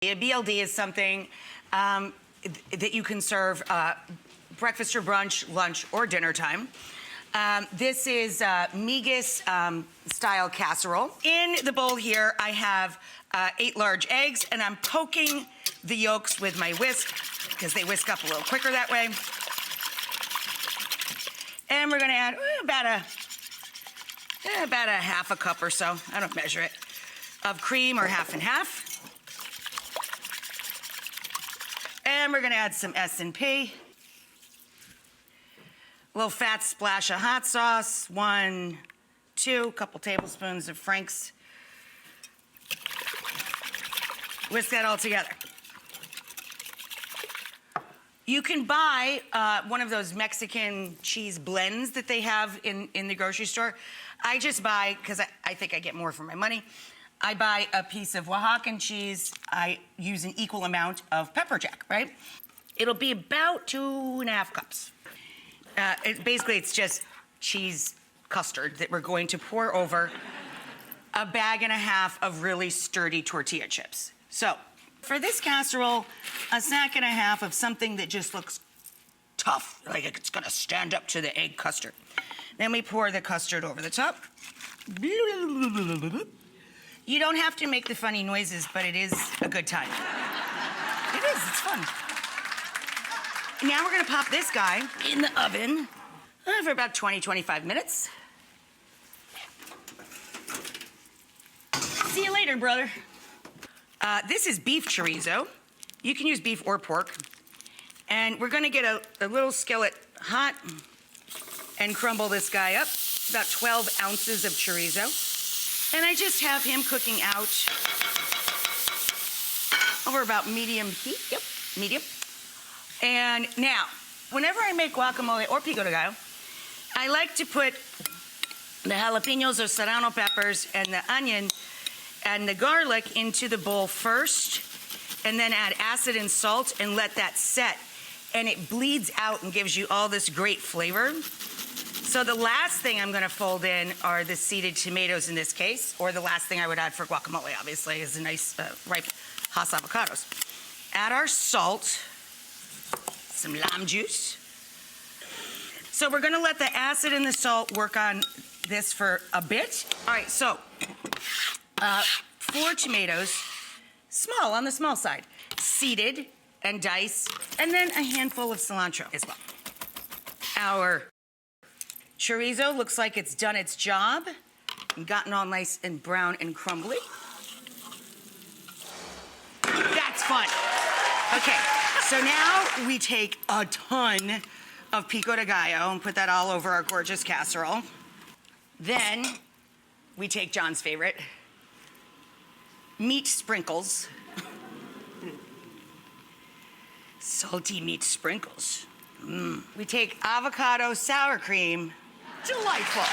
A BLD is something that you can serve breakfast or brunch, lunch, or dinner time. This is Migas style casserole. In the bowl here, I have 8 large eggs, and I'm poking the yolks with my whisk because they whisk up a little quicker that way. And we're gonna add about a half a cup or so, I don't measure it, of cream, or half and half. And we're gonna add some S&P. A little fat splash of hot sauce, 1, 2, couple tablespoons of Frank's. Whisk that all together. You can buy one of those Mexican cheese blends that they have in the grocery store. I just buy, because I think I get more for my money, I buy a piece of Oaxacan cheese. I use an equal amount of pepper jack, right? It'll be about 2.5 cups. Basically, it's just cheese custard that we're going to pour over a bag and a half of really sturdy tortilla chips. So, for this casserole, a sack and a half of something that just looks tough, like it's gonna stand up to the egg custard. Then we pour the custard over the top. You don't have to make the funny noises, but it is a good time. It is, it's fun. Now we're gonna pop this guy in the oven for about 20-25 minutes. See you later, brother. This is beef chorizo. You can use beef or pork. And we're gonna get a little skillet hot and crumble this guy up. About 12 ounces of chorizo. And I just have him cooking out over about medium heat. Yep, medium. And now, whenever I make guacamole or pico de gallo, I like to put the jalapenos or serrano peppers and the onion and the garlic into the bowl first, and then add acid and salt and let that set. And it bleeds out and gives you all this great flavor. So the last thing I'm gonna fold in are the seeded tomatoes in this case, or the last thing I would add for guacamole, obviously, is a nice ripe Hass avocados. Add our salt, some lime juice. So we're gonna let the acid and the salt work on this for a bit. All right, so 4 tomatoes, small, on the small side, seeded and diced, and then a handful of cilantro as well. Our chorizo looks like it's done its job and gotten all nice and brown and crumbly. That's fun. Okay, so now we take a ton of pico de gallo and put that all over our gorgeous casserole. Then we take John's favorite, meat sprinkles. Salty meat sprinkles. We take avocado sour cream. Delightful.